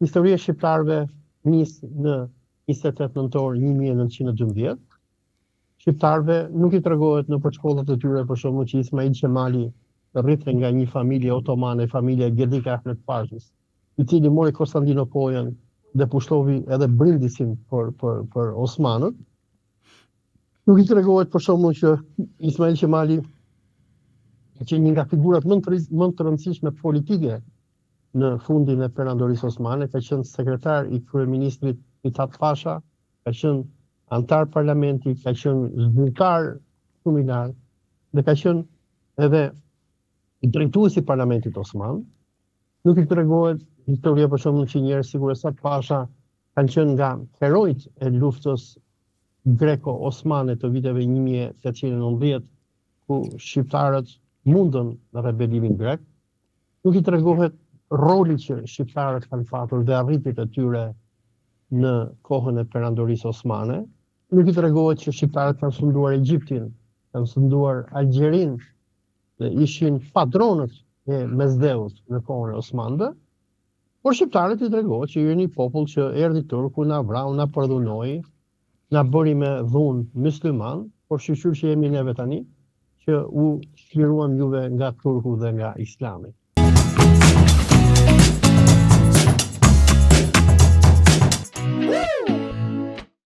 Historia e shqiptarëve nis në 28 nëntor 1912. Shqiptarëve nuk i tregohet në shkollat e tyre për shembull që Ismail Qemali rrithej nga një familje otomane, familja Gedik Ahmet Pashës, i cili mori Konstantinopolën dhe pushtovi edhe Brindisin për Osmanët. Nuk i tregohet për shembull që Ismail Qemali që një nga figurat më të rëndësishme politike në fundin e perandorisë osmane, ka qenë sekretar i kryeministrit Mithat Pasha, ka qenë antar parlamenti, ka qenë zyrtar shumë i lartë dhe ka qenë edhe i drejtuesi i parlamentit osman. Nuk i tregohet historia për shembull që njerëz sikur Esat Pasha kanë qenë nga herojt e luftës greko-osmane të viteve 1890, ku shqiptarët mundën në rebelimin grek. Nuk i tregohet roli që shqiptarët kanë patur dhe arritjet e tyre në kohën e perandorisë osmane. Nuk i tregohet që shqiptarët kanë sunduar Egjiptin, kanë sunduar Algjerin dhe ishin padronët e Mesdheut në kohën e Osmanëve. Por shqiptarët i tregohet që jeni një popull që erdhi turku, na vrau, na përdhunoi, na bëri me dhunë mysliman, por shqyr që jemi neve tani, që u shliruam juve nga turku dhe nga islami.